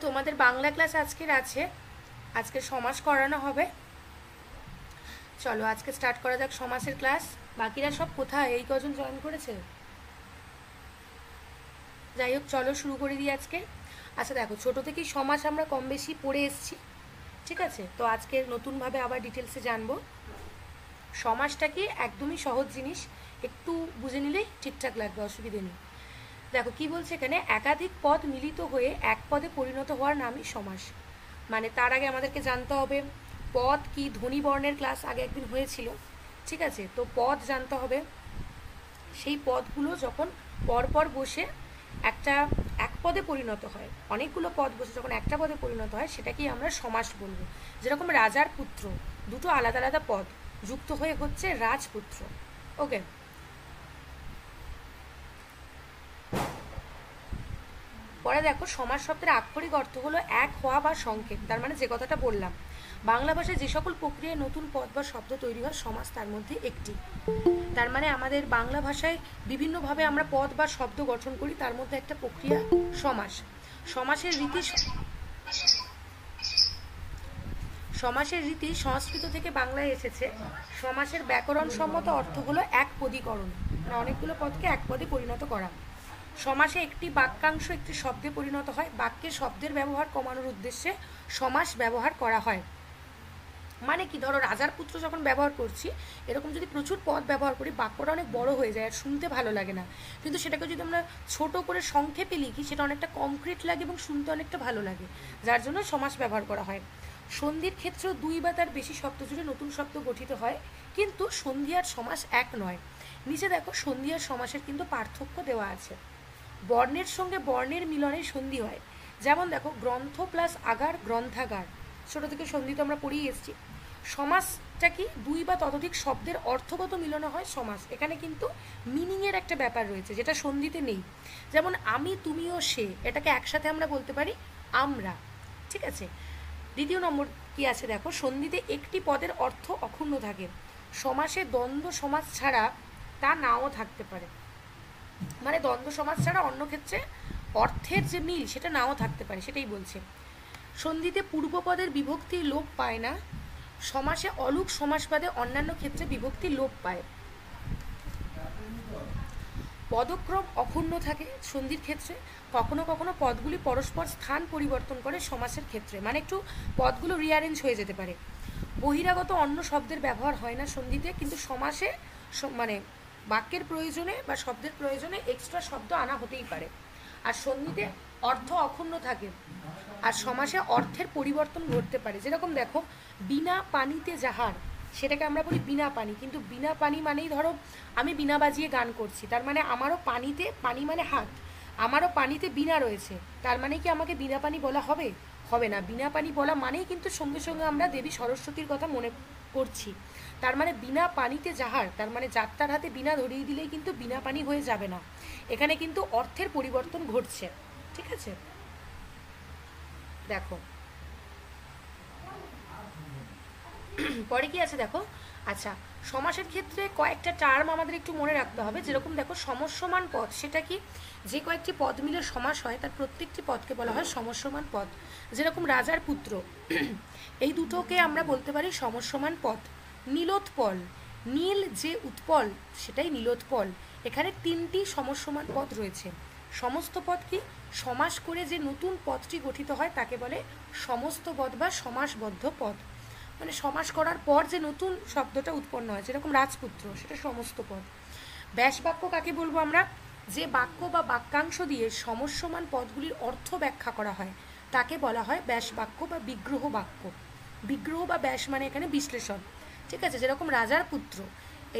তোমাদের বাংলা ক্লাস আজকের আছে, আজকে সমাস করানো হবে। চলো আজকে স্টার্ট করা যাক সমাসের ক্লাস। বাকিরা সব কোথায়, এই কজন জয়েন করেছে? যাই হোক, চলো শুরু করে দিই আজকে। আচ্ছা দেখো, ছোটো থেকেই সমাস আমরা কম বেশি পড়ে এসেছি, ঠিক আছে? তো আজকে নতুনভাবে আবার ডিটেলসে জানবো। সমাসটা কি একদমই সহজ জিনিস, একটু বুঝে নিলেই ঠিকঠাক লাগবে, অসুবিধে নেই। দেখো কি বলছে এখানে, একাধিক পদ মিলিত হয়ে এক পদে পরিণত হওয়ার নামই সমাস। মানে তার আগে আমাদেরকে জানতে হবে পদ কি। ধ্বনি বর্ণের ক্লাস আগে একদিন হয়েছিল, ঠিক আছে? তো পদ জানতে হবে, সেই পদগুলো যখন পরপর বসে এক পদে পরিণত হয়, অনেকগুলো পদ বসে যখন একটা পদে পরিণত হয় সেটাকেই আমরা সমাস বলবো। যেরকম রাজার পুত্র, দুটো আলাদা আলাদা পদ যুক্ত হয়ে হচ্ছে রাজপুত্র। ওকে, পরে দেখো সমাস শব্দের আক্ষরিক অর্থ হলো এক হওয়া বা সংকেত। তার মানে যে কথাটা বললাম, বাংলা ভাষায় যে সকল প্রক্রিয়ায় নতুন পদ বা শব্দ তৈরি হয় সমাস তার মধ্যে একটি। তার মানে আমাদের বাংলা ভাষায় বিভিন্নভাবে আমরা পদ বা শব্দ গঠন করি, তার মধ্যে একটা প্রক্রিয়া সমাস। সমাসের রীতি সংস্কৃত থেকে বাংলায় এসেছে। সমাসের ব্যাকরণ সম্মত অর্থ হলো এক পদীকরণ, মানে অনেকগুলো পদকে এক পদে পরিণত করা। সমাসে একটি বাক্যাংশ একটি শব্দে পরিণত হয়। বাক্যে শব্দের ব্যবহার কমানোর উদ্দেশ্যে সমাস ব্যবহার করা হয়। মানে কি, ধরো রাজার পুত্র যখন ব্যবহার করছি, এরকম যদি প্রচুর পদ ব্যবহার করি বাক্যটা অনেক বড় হয়ে যায় আর শুনতে ভালো লাগে না। কিন্তু সেটাকে যদি আমরা ছোট করে সংক্ষেপে লিখি সেটা অনেকটা কংক্রিট লাগে এবং শুনতে অনেকটা ভালো লাগে, যার জন্য সমাস ব্যবহার করা হয়। সন্ধির ক্ষেত্রেও দুই বা তার বেশি শব্দ জুড়ে নতুন শব্দ গঠিত হয়, কিন্তু সন্ধি আর সমাস এক নয়। নিচে দেখো সন্ধি আর সমাসের কিন্তু পার্থক্য দেওয়া আছে। বর্ণের সঙ্গে বর্ণের মিলনে সন্ধি হয়। যেমন দেখো, গ্রন্থ প্লাস আগার গ্রন্থাগার, ছোটো থেকে সন্ধি তো আমরা পড়েই এসেছি। সমাসটা কি, দুই বা ততোধিক শব্দের অর্থগত মিলনে হয় সমাস। এখানে কিন্তু মিনিংয়ের একটা ব্যাপার রয়েছে যেটা সন্ধিতে নেই। যেমন আমি, তুমি ও সে, এটাকে একসাথে আমরা বলতে পারি আমরা, ঠিক আছে? দ্বিতীয় নম্বর কি আছে দেখো, সন্ধিতে একটি পদের অর্থ অক্ষুণ্ণ থাকে। সমাসে দ্বন্দ্ব সমাস ছাড়া তা নাও থাকতে পারে। মানে দ্বন্দ্ব সমাস ছাড়া অন্য ক্ষেত্রে অর্থের যে মিল সেটা নাও থাকতে পারে, সেটাই বলছে। সন্ধিতে পূর্বপদের বিভক্তি লোপ পায় না। সমাসে অলুক সমাসবাদে অন্যান্য ক্ষেত্রে বিভক্তি লোপ পায়। পদক্রম অক্ষুণ্ণ থাকে সন্ধির ক্ষেত্রে। কখনো কখনো পদগুলি পরস্পর স্থান পরিবর্তন করে সমাসের ক্ষেত্রে, মানে একটু পদগুলো রিঅ্যারেঞ্জ হয়ে যেতে পারে। বহিরাগত অন্য শব্দের ব্যবহার হয় না সন্ধিতে, কিন্তু সমাসে মানে বাক্যের প্রয়োজনে বা শব্দের প্রয়োজনে এক্সট্রা শব্দ আনা হতেই পারে। আর সন্ধিতে অর্থ অক্ষুণ্ণ থাকে, আর সমাসে অর্থের পরিবর্তন ঘটতে পারে। যেরকম দেখো, বিনা পানিতে জাহার, সেটাকে আমরা বলি বিনা পানি, কিন্তু বিনা পানি মানেই ধরো আমি বিনা বাজিয়ে গান করছি, তার মানে আমারও পানিতে, পানি মানে হাত, আমারও পানিতে বিনা রয়েছে, তার মানে কি আমাকে বিনা পানি বলা হবে? হবে না। বিনা পানি বলা মানেই কিন্তু সঙ্গে সঙ্গে আমরা দেবী সরস্বতীর কথা মনে করছি। তার মানে বিনা পানিতে জাহার, তার মানে যাত্রার হাতে বিনা ধরিয়ে দিলেই কিন্তু বিনা পানি হয়ে যাবে না, এখানে কিন্তু অর্থের পরিবর্তন ঘটছে, ঠিক আছে? দেখো পরে কি আছে দেখো। আচ্ছা, সমাসের ক্ষেত্রে কয়েকটা টার্ম আমাদের একটু মনে রাখতে হবে। যেরকম দেখো, সমস্যমান পদ, সেটা কি, যে কয়েকটি পদ মিলে সমাস হয় তার প্রত্যেকটি পদকে বলা হয় সমস্যমান পদ। যেরকম রাজার পুত্র, এই দুটোকে আমরা বলতে পারি সমস্যমান পদ। নীলোৎপল, নীল যে উৎপল সেটাই নীলোৎপল। এখানে তিনটি সমস্যমান পদ রয়েছে। সমস্ত পদ কি, সমাস করে যে নতুন পদটি গঠিত হয় তাকে বলে সমস্ত পদ বা সমাসবদ্ধ পদ। মানে সমাস করার পর যে নতুন শব্দটা উৎপন্ন হয়, যেরকম রাজপুত্র, সেটা সমস্ত পদ। ব্যাস বাক্য কাকে বলবো আমরা, যে বাক্য বা বাক্যাংশ দিয়ে সমস্যমান পদগুলির অর্থ ব্যাখ্যা করা হয় তাকে বলা হয় ব্যাস বাক্য বা বিগ্রহ বাক্য। বিগ্রহ বা ব্যাস মানে এখানে বিশ্লেষণ, ঠিক আছে? যেরকম রাজার পুত্র,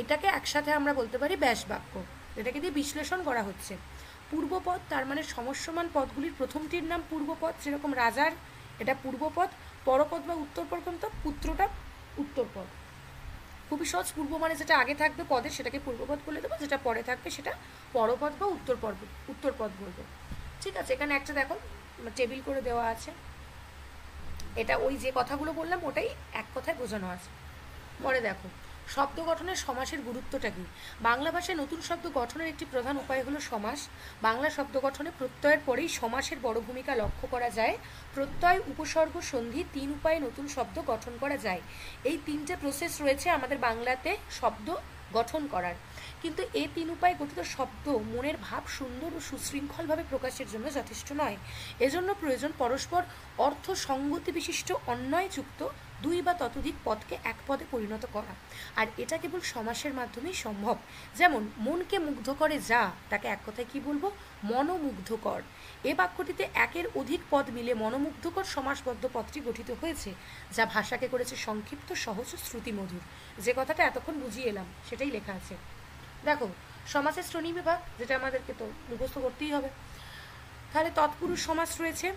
এটাকে একসাথে আমরা বলতে পারি ব্যাস বাক্য, এটাকে দিয়ে বিশ্লেষণ করা হচ্ছে। পূর্বপদ, তার মানে সমস্যমান পদগুলির প্রথমটির নাম পূর্বপদ, যেরকম রাজার, এটা পূর্বপদ। পরপদ বা উত্তরপদ, কিন্তু পুত্রটা উত্তরপদ। খুবই সহজ, পূর্ব মানে যেটা আগে থাকবে পদের সেটাকে পূর্বপদ বলে দেবো, যেটা পরে থাকবে সেটা পরপদ বা উত্তরপদ বলবো, ঠিক আছে? এখানে একটা দেখো টেবিল করে দেওয়া আছে, এটা ওই যে কথাগুলো বললাম ওটাই এক কথায় বোঝানো আছে। পরে দেখো, শব্দ গঠনের সমাসের গুরুত্বটা কি? বাংলা ভাষায় নতুন শব্দ গঠনের একটি প্রধান উপায় হলো সমাস। বাংলা শব্দ গঠনে প্রত্যয়ের পরেই সমাসের বড় ভূমিকা লক্ষ্য করা যায়। প্রত্যয়, উপসর্গ, সন্ধি 3 উপায়ে নতুন শব্দ গঠন করা যায়। এই 3টে প্রসেস রয়েছে আমাদের বাংলাতে শব্দ গঠন করার। কিন্তু এই 3 উপায়ে গঠিত শব্দ মনের ভাব সুন্দর ও সুশৃঙ্খলভাবে প্রকাশের জন্য যথেষ্ট নয়। এজন্য প্রয়োজন পরস্পর অর্থ সঙ্গতি বিশিষ্ট অন্বয়যুক্ত 2 বা ততোধিক পদকে এক পদে পরিণত করা। আর এটা কেবল সমাসের মাধ্যমেই সম্ভব। যেমন মনকে মুগ্ধ করে যা, তাকে এক কথায় কি বলবো? মনোমুগ্ধকর। এ বাক্যটিতে একের অধিক পদ মিলে মনোমুগ্ধকর সমাসবদ্ধ পদটি গঠিত হয়েছে, যা ভাষাকে করেছে সংক্ষিপ্ত, সহজ ও শ্রুতিমধুর। যে কথাটা এতক্ষণ বুঝিয়ে এলাম সেটাই লেখা আছে। দেখো, সমাসের শ্রেণী বিভাগ, যেটা আমাদেরকে তো মুখস্থ করতেই হবে। তাহলে তৎপুরুষ সমাস রয়েছে,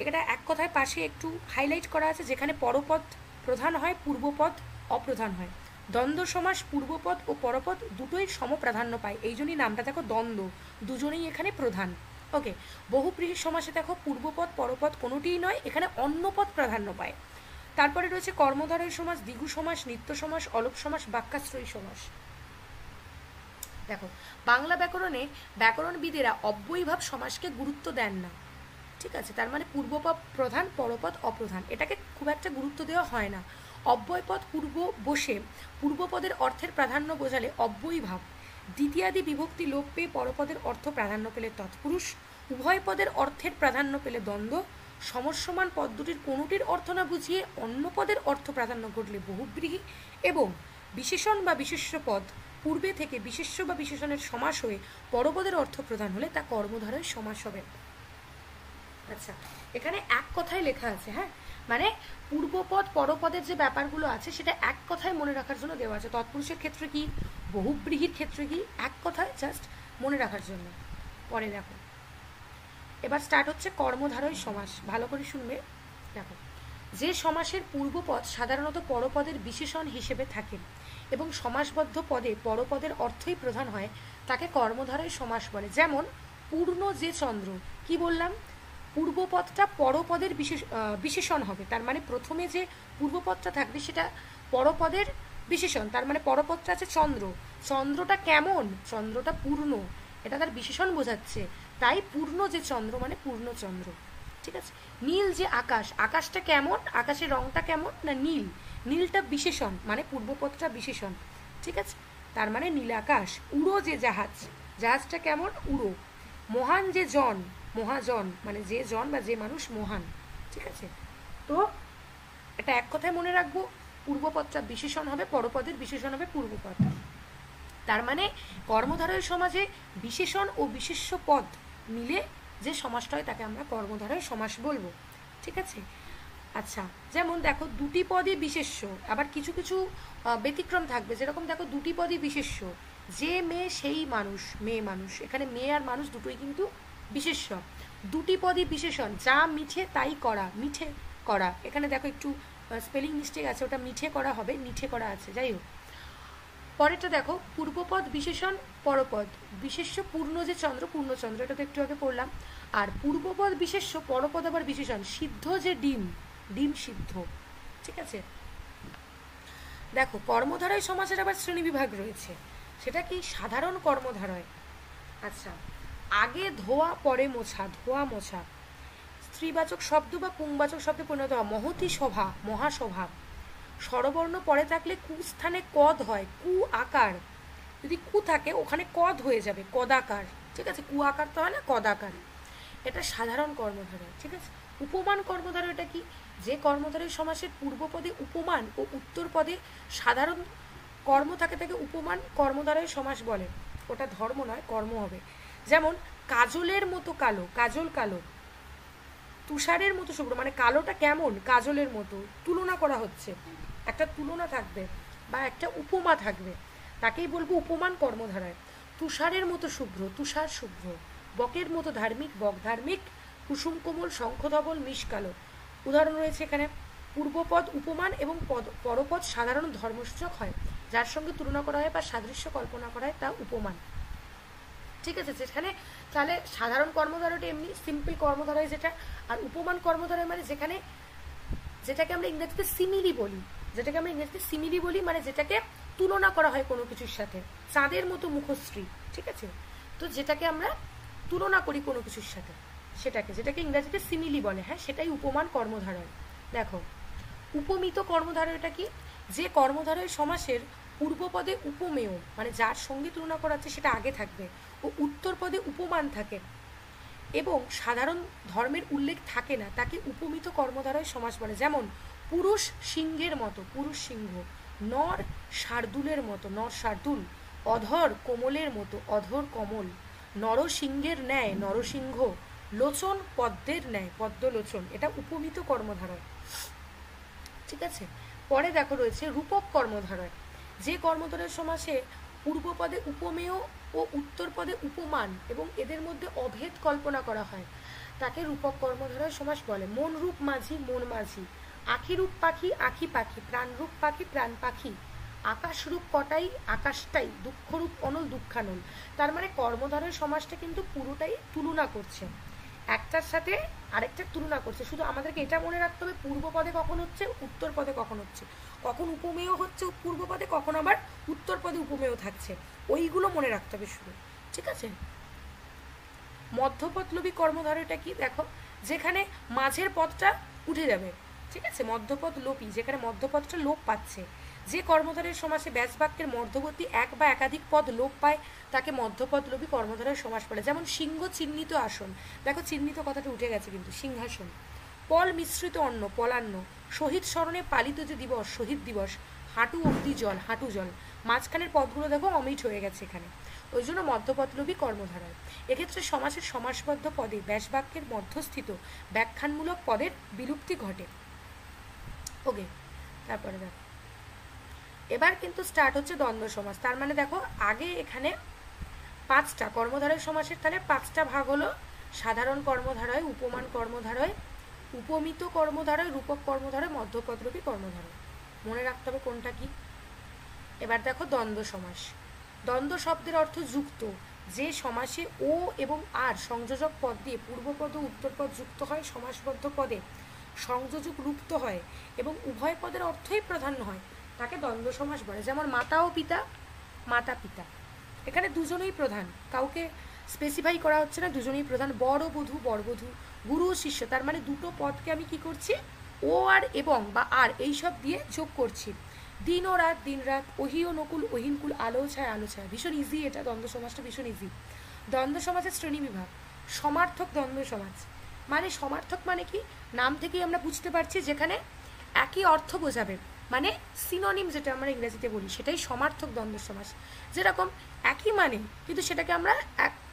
এটা এক কথায় পাশে একটু হাইলাইট করা আছে, যেখানে পরপদ প্রধান হয়, পূর্বপদ অপ্রধান হয়। দ্বন্দ্ব সমাস পূর্বপদ ও পরপদ দুটোই সমপ্রাধান্য পায়, এই জন্যই নামটা দেখো দ্বন্দ্ব, দুজনেই এখানে প্রধান। ওকে, বহুব্রীহি সমাসে দেখো পূর্বপদ পরপদ কোনোটিই নয়, এখানে অন্যপদ প্রাধান্য পায়। তারপরে রয়েছে কর্মধারয় সমাস, দ্বিগু সমাস, নিত্য সমাস, অলপ সমাস, বাক্যাশ্রয়ী সমাস। দেখো, বাংলা ব্যাকরণে ব্যাকরণবিদেরা অব্যয়ীভাব সমাসকে গুরুত্ব দেন না, ঠিক আছে? তার মানে পূর্বপদ প্রধান, পরপদ অপ্রধান, এটাকে খুব একটা গুরুত্ব দেওয়া হয় না। অব্যয়পদ পূর্ব বসে পূর্বপদের অর্থের প্রাধান্য বোঝালে অব্যয়ীভাব, দ্বিতীয়াদি বিভক্তি লোপ পেয়ে পরপদের অর্থ প্রাধান্য পেলে তৎপুরুষ, উভয় পদের অর্থের প্রাধান্য পেলে দ্বন্দ্ব, সমসমান পদ দুটির কোনোটির অর্থ না বুঝিয়ে অন্য পদের অর্থ প্রাধান্য ঘটলে বহুব্রীহি, এবং বিশেষণ বা বিশেষ্য পদ পূর্বে থেকে বিশেষ্য বা বিশেষণের সমাস হয়ে পরপদের অর্থ প্রধান হলে তা কর্মধারয় সমাস হবে। আচ্ছা, এখানে এক কথায় লেখা আছে, হ্যাঁ, মানে পূর্বপদ পরপদের যে ব্যাপারগুলো আছে সেটা এক কথায় মনে রাখার জন্য দেওয়া আছে। তৎপুরুষের ক্ষেত্রে কি, বহুব্রীহির ক্ষেত্রে কি, এক কথায় জাস্ট মনে রাখার জন্য। পরে দেখো, এবার স্টার্ট হচ্ছে কর্মধারয় সমাস, ভালো করে শুনবে। দেখো, যে সমাসের পূর্বপদ সাধারণত পরপদের বিশেষণ হিসেবে থাকে এবং সমাসবদ্ধ পদে পরপদের অর্থই প্রধান হয়, তাকে কর্মধারয় সমাস বলে। যেমন পূর্ণ যে চন্দ্র, কি বললাম? পূর্বপদটা পরপদের বিশেষণ হবে, তার মানে প্রথমে যে পূর্বপদটা থাকবে সেটা পরপদের বিশেষণ, তার মানে পরপদটা আছে চন্দ্র, চন্দ্রটা কেমন? চন্দ্রটা পূর্ণ, এটা তার বিশেষণ বোঝাচ্ছে, তাই পূর্ণ যে চন্দ্র মানে পূর্ণচন্দ্র, ঠিক আছে? নীল যে আকাশ, আকাশটা কেমন? আকাশের রংটা কেমন? না নীল, নীলটা বিশেষণ মানে পূর্বপদটা বিশেষণ, ঠিক আছে? তার মানে নীল আকাশ। উড়ো যে জাহাজ, জাহাজটা কেমন? উড়ো। মহান যে জন, মহাজন মানে যে জন বা যে মানুষ মহান, ঠিক আছে? তো এটা এক কথায় মনে রাখবো, পূর্বপদটা বিশেষণ হবে, পরপদের বিশেষণ হবে পূর্বপদ। তার মানে কর্মধারয় সমাজে বিশেষণ ও বিশেষ্য পদ মিলে যে সমাসটা হয় তাকে আমরা কর্মধারয় সমাস বলবো, ঠিক আছে? আচ্ছা, যেমন দেখো দুটি পদই বিশেষ্য, আবার কিছু কিছু ব্যতিক্রম থাকবে, যেরকম দেখো দুটি পদই বিশেষ্য, যে মেয়ে সেই মানুষ, মেয়ে মানুষ, এখানে মেয়ে আর মানুষ দুটোই কিন্তু বিশেষ্য। দুটি পদই বিশেষণ, যা মিঠে তাই করা, মিঠে করা, এখানে দেখো একটু স্পেলিং মিস্টেক আছে, ওটা মিঠে করা হবে, মিঠে করা আছে, যাই হোক। পরেরটা দেখো, পূর্বপদ বিশেষণ পরপদ, বিশেষ্য পূর্ণ যে চন্দ্র, পূর্ণচন্দ্র, এটা তো একটু আগে পড়লাম। আর পূর্বপদ বিশেষ্য, পরপদ আবার বিশেষণ, সিদ্ধ যে ডিম, ডিম সিদ্ধ, ঠিক আছে? দেখো, কর্মধারয় সমাসের আবার শ্রেণীবিভাগ রয়েছে, সেটা কি? সাধারণ কর্মধারয়। আচ্ছা, আগে ধোয়া পরে মোছা, ধোয়া মোছা। স্ত্রীবাচক শব্দ বা পুংবাচক শব্দে পরিণত হওয়া, মহতি সভা, মহাসভা। স্বরবর্ণ পরে থাকলে কু স্থানে কদ হয়, কু আকার, যদি কু থাকে ওখানে কদ হয়ে যাবে, কদাকার, ঠিক আছে? কু আকার তো হয় না, কদাকার। এটা সাধারণ কর্মধারয়, ঠিক আছে? উপমান কর্মধারয়, এটা কি? যে কর্মধারয় সমাসের পূর্বপদে উপমান ও উত্তর পদে সাধারণ কর্ম থাকে তাকে উপমান কর্মধারয় সমাস বলে, ওটা ধর্ম নয়, কর্ম হবে। যেমন কাজলের মতো কালো, কাজল কালো। তুষারের মতো শুভ্র, মানে কালোটা কেমন? কাজলের মতো, তুলনা করা হচ্ছে, একটা তুলনা থাকবে বা একটা উপমা থাকবে, তাকেই বলবো উপমান কর্মধারায়। তুষারের মতো শুভ্র, তুষার শুভ্র। বকের মতো ধার্মিক, বক ধার্মিক। কুসুম কোমল, শঙ্খধবল, মিশ কালো। উদাহরণ রয়েছে এখানে। পূর্বপদ উপমান এবং পরপদ সাধারণ ধর্মসূচক হয়, যার সঙ্গে তুলনা করা হয় বা সাদৃশ্য কল্পনা করা হয় তা উপমান, ঠিক আছে? যেখানে তাহলে সাধারণ কর্মধারয়টা এমনি সিম্পল কর্মধারয় যেটা, আর উপমান কর্মধারয় মানে যেটাকে আমরা ইংরেজিতে সিমিলি বলি, মানে যেটাকে তুলনা করা হয় কোনো কিছুর সাথে, চাঁদের মতো মুখশ্রী, ঠিক আছে? তো যেটাকে আমরা তুলনা করি কোনো কিছুর সাথে, যেটাকে ইংরেজিতে সিমিলি বলে, হ্যাঁ, সেটাই উপমান কর্মধারয়। দেখো, উপমিত কর্মধারয়টা কি? যে কর্মধারয় সমাসের পূর্বপদে উপমেয়, মানে যার সঙ্গে তুলনা করা হচ্ছে সেটা আগে থাকবে, ও উত্তর পদে উপমান থাকে এবং সাধারণ ধর্মের উল্লেখ থাকে না, তাকে উপমিত কর্মধারয় সমাস বলে। যেমন পুরুষ সিংহের মতো, পুরুষ সিংহ; নর শার্দুলের মতো, নর শার্দুল; অধর কোমলের মতো, অধর কমল; নরসিংহের ন্যায়, নরসিংহ; লোচন পদ্মের ন্যায়, পদ্মলোচন। এটা উপমিত কর্মধারয়, ঠিক আছে? পরে দেখো রয়েছে রূপক কর্মধারয়। যে কর্মধারয় সমাসে পূর্বপদে উপমেয় ও উত্তর পদে উপমান এবং এদের মধ্যে অভেদ কল্পনা করা হয়, তাকে রূপক কর্মধারয় সমাস বলে। মন রূপ মাঝি, মন মাঝি; আখি রূপ পাখি, আখি পাখি; প্রাণ রূপ পাখি, প্রাণ পাখি; আকাশ রূপ কটাই, আকাশটাই; দুঃখরূপ অনল, দুঃখানল। তার মানে কর্মধারয় সমাসটা কিন্তু পুরোটাই তুলনা করছে, একটার সাথে আরেকটার তুলনা করছে। শুধু আমাদেরকে এটা মনে রাখতে হবে পূর্ব পদে কখন হচ্ছে, উত্তর পদে কখন হচ্ছে, কখন উপমেয় হচ্ছে পূর্ব পদে, কখন আবার উত্তর পদে উপমেয় থাকছে, ওইগুলো মনে রাখতে হবে শুধু, ঠিক আছে? মধ্যপদলোপী কর্মধারয়টা কি? দেখো, যেখানে মাঝের পদটা উঠে যাবে, ঠিক আছে? মধ্যপদ লোপী, যেখানে মধ্যপদটা লোপ পাচ্ছে। যে কর্মধারয়ের সমাসে ব্যাস বাক্যের মধ্যবর্তী এক বা একাধিক পদ লোপ পায়, তাকে মধ্যপদলোপী কর্মধারয়ের সমাস বলে। যেমন সিংহ চিহ্নিত আসন, দেখো চিহ্নিত কথাটা উঠে গেছে কিন্তু, সিংহাসন; পল মিশ্রিত অন্ন, পলান্ন; শহীদ স্মরণে পালিত যে দিবস, শহীদ দিবস; হাঁটু অবধি জল, হাঁটু জল। মাঝখানের পদগুলো দেখো অমিট হয়ে গেছে এখানে, ওই জন্য মধ্যপদলোপী কর্মধারয়। এক্ষেত্রে সমাসের সমাসবদ্ধ পদে ব্যাসবাক্যের মধ্যস্থিত ব্যাখ্যানমূলক পদের বিলুপ্তি ঘটে। ওকে, তারপরে দেখো এবার কিন্তু স্টার্ট হচ্ছে দ্বন্দ্ব সমাস। তার মানে দেখো আগে এখানে 5টা কর্মধারয় সমাসের তাহলে 5টা ভাগ হলো: সাধারণ কর্মধারয়, উপমান কর্মধারয়, উপমিত কর্মধারয়, রূপক কর্মধারয়, মধ্যপদলোপী কর্মধারয়। মনে রাখতে হবে কোনটা কি। এবার দেখো দ্বন্দ্ব সমাস। দ্বন্দ্ব শব্দের অর্থ যুক্ত। যে সমাসে ও এবং আর সংযোজক পদ দিয়ে পূর্বপদ ও উত্তরপদ যুক্ত হয়, সমাসবদ্ধ পদে সংযোজক লুপ্ত হয় এবং উভয় পদের অর্থই প্রাধান্য হয়, তাকে দ্বন্দ্ব সমাস বলে। যেমন মাতা ও পিতা, মাতা পিতা, এখানে দুজনেই প্রধান, কাউকে স্পেসিফাই করা হচ্ছে না, দুজনেই প্রধান। বর ও বধূ, বরবধূ; গুরু ও শিষ্য, তার মানে দুটো পদকে আমি কি করছি, ও আর এবং বা আর এইসব দিয়ে যোগ করছি। দিন ও রাত, দিন রাত; ওহি ও নকুল, অহিনকুল; আলো ছায়, আলো ছায়। ভীষণ ইজি এটা, দ্বন্দ্ব সমাসটা ভীষণ ইজি। দ্বন্দ্ব সমাজের শ্রেণী বিভাগ। সমার্থক দ্বন্দ্ব সমাজ, মানে সমার্থক মানে কি, নাম থেকেই আমরা বুঝতে পারছি যেখানে একই অর্থ বোঝাবে, মানে সিনোনিম যেটা আমরা ইংরেজিতে বলি, সেটাই সমার্থক দ্বন্দ্ব সমাস। যেরকম একই মানে কিন্তু সেটাকে আমরা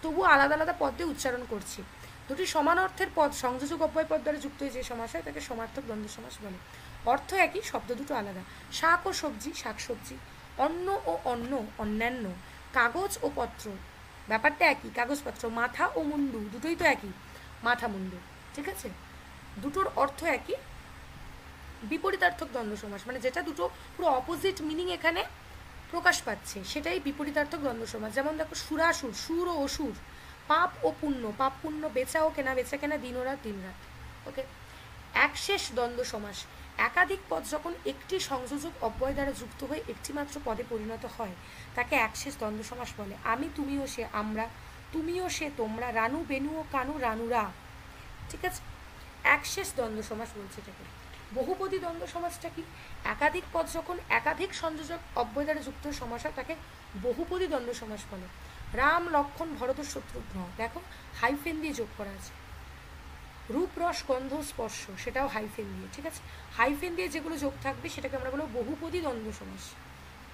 তবু আলাদা আলাদা পদ দিয়ে উচ্চারণ করছি। দুটি সমান অর্থের পদ সংযোজক অব্যয় পদ দ্বারা যুক্ত হয়ে যে সমাস হয় তাকে সমার্থক দ্বন্দ্ব সমাস বলে। অর্থ একই, শব্দ দুটো আলাদা। শাক ও সবজি, শাক সবজি; অন্ন ও অন্ন, অন্যান্য; কাগজ ও পত্র, ব্যাপারটা একই, কাগজপত্র; মাথা ও মুন্ডু, দুটোই তো একই, মাথা মুন্ডু, ঠিক আছে? দুটোর অর্থ একই। বিপরীতার্থক দ্বন্দ্ব সমাস, মানে যেটা দুটো পুরো অপোজিট মিনিং এখানে প্রকাশ পাচ্ছে, সেটাই বিপরীতার্থক দ্বন্দ্ব সমাস। যেমন দেখো সুরাসুর, সুর ও অসুর; পাপ ও পুণ্য, পাপ পুণ্য; বেচা ও কেনা, বেচা কেনা; দিন ও রাত, দিন রাত। ওকে। একশেষ দ্বন্দ্ব সমাস, একাধিক পদ যখন একটি সংযোজক অব্যয় দ্বারা যুক্ত হয়ে একটি মাত্র পদে পরিণত হয়, তাকে একশেষ দ্বন্দ্ব সমাস বলে। আমি, তুমি ও সে আমরা; তুমি ও সে তোমরা; রানু, বেনু ও কানু, রানুরা, ঠিক আছে? একশেষ দ্বন্দ্ব সমাস বলছে এটাকে। বহুপদী দ্বন্দ্ব সমাসটা কি, একাধিক পদ যখন একাধিক সংযোজক অব্যয় দ্বারা যুক্ত সমাস হয় তাকে বহুপদী দ্বন্দ্ব সমাস বলে। রাম, লক্ষ্মণ, ভরত, শত্রুঘ্ন, দেখো হাইফেন দিয়ে যোগ করা আছে। রূপ, রস, গন্ধ, স্পর্শ, সেটাও হাইফেন দিয়ে, ঠিক আছে? হাইফেন দিয়ে যেগুলো যোগ থাকবে সেটাকে আমরা বলবো বহুপদী দ্বন্দ্ব সমাস।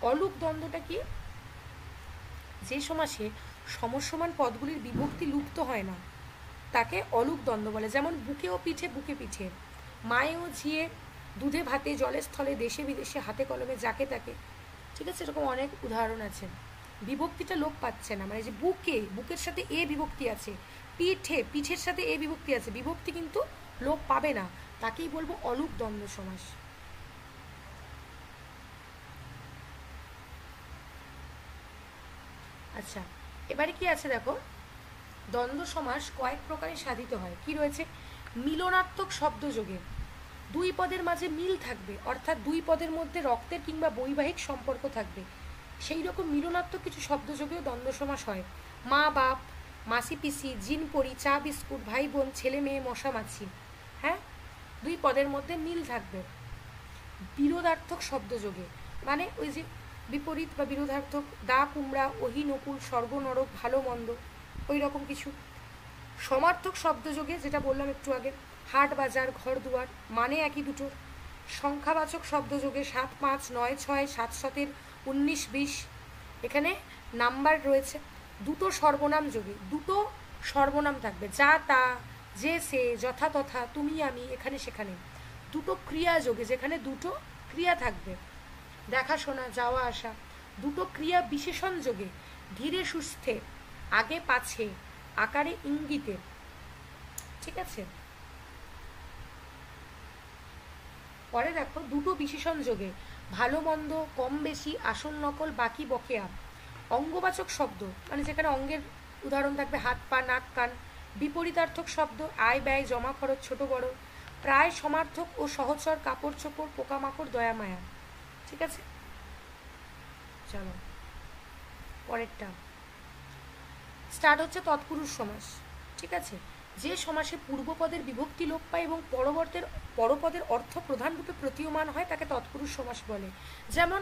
অলুক দ্বন্দ্বটা কি, যে সমাসে সমসমান পদগুলির বিভক্তি লুপ্ত হয় না তাকে অলুক দ্বন্দ্ব বলে। যেমন বুকে ও পিঠে, বুকে পিঠে; মায়ে ও ঝিয়ে, দুধে ভাতে, জলে স্থলে, দেশে বিদেশে, হাতে কলমে, যাকে তাকে, ঠিক আছে? এরকম অনেক উদাহরণ আছে। বিভক্তিটা লোপ পাচ্ছে না, মানে যে বুকে, বুকের সাথে এ বিভক্তি আছে; পিঠে, পিঠের সাথে এ বিভক্তি আছে, বিভক্তি কিন্তু লোপ পাবে না, তাকেই বলবো অলুক দ্বন্দ্ব সমাস। আচ্ছা, এবারে কি আছে দেখো, দ্বন্দ্ব সমাস কয়েক প্রকারে সাধিত হয়। কি রয়েছে, মিলনাত্মক শব্দযোগে, দুই পদের মাঝে মিল থাকবে, অর্থাৎ দুই পদের মধ্যে রক্তের কিংবা বৈবাহিক সম্পর্ক থাকবে, সেই রকম মিলনাত্মক কিছু শব্দযোগেও দ্বন্দ্ব সমাস হয়। মা বাপ, মাসি পিসি, জিন পরি, চা বিস্কুট, ভাই বোন, ছেলে মেয়ে, মশা মাছি। হ্যাঁ, দুই পদের মধ্যে মিল থাকবে। বিরোধার্থক শব্দযোগে মানে ওই যে বিপরীত বা বিরোধার্থক, দা কুমড়া, ওহি নকুল, স্বর্গ নরক, ভালো মন্দ, ওই রকম কিছু। সমার্থক শব্দযোগে যেটা বললাম একটু আগে, হাট বাজার, ঘর দুয়ার, মানে একই দুটোর। সংখ্যাবাচক শব্দযোগে 7 5 9 6 7 7 19 20, এখানে নাম্বার রয়েছে। দুটো সর্বনাম যোগে, দুটো সর্বনাম থাকবে, যা তা, যে সে, যথা তথা, তুমি আমি, এখানে সেখানে। দুটো ক্রিয়া যোগে, যেখানে দুটো ক্রিয়া থাকবে, দেখাশোনা, যাওয়া আসা। দুটো ক্রিয়া বিশেষণ যোগে, ধীরে সুস্থে, আগে পাছে, আকারে ইঙ্গিতে। ঠিক আছে, পরে দেখো দুটো বিশেষণ যোগে, ভালো মন্দ, কম বেশি, আসন নকল, বাকি বকেয়া। অঙ্গবাচক শব্দ মানে যেখানে অঙ্গের উদাহরণ থাকবে হাত পা নাক কান। বিপরীতার্থক শব্দ আয় ব্যয়, জমা খরচ, ছোট বড়। প্রায় সমার্থক ও সহচর, কাপড় চোপড়, পোকামাকড়, দয়া মায়া। ঠিক আছে, চলো পরেরটা স্টার্ট হচ্ছে তৎপুরুষ সমাস। ঠিক আছে, যে সমাসে পূর্বপদের বিভক্তি লোপ পায় এবং পরপদের অর্থ প্রধানরূপে প্রতীয়মান হয় তাকে তৎপুরুষ সমাস বলে। যেমন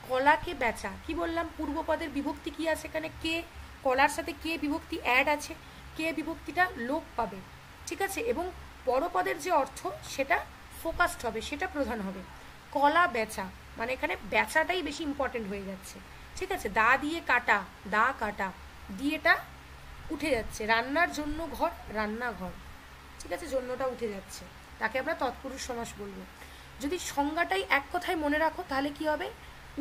কলাকে বেচা, কি বললাম, পূর্বপদের বিভক্তি কি আছে এখানে, কে, কলার সাথে কে বিভক্তি অ্যাড আছে, কে বিভক্তিটা লোপ পাবে। ঠিক আছে, এবং পরপদের যে অর্থ সেটা ফোকাসড হবে, সেটা প্রধান হবে। কলা বেচা মানে এখানে বেচাটাই বেশি ইম্পর্টেন্ট হয়ে যাচ্ছে। ঠিক আছে, দা দিয়ে কাটা, দা কাটা, দিয়েটা উঠে যাচ্ছে। রান্নার জন্য ঘর, রান্নাঘর। ঠিক আছে, জন্যটা উঠে যাচ্ছে, তাকে আমরা তৎপুরুষ সমাস বলবো। যদি সংজ্ঞাটাই এক কথায় মনে রাখো তাহলে কি হবে,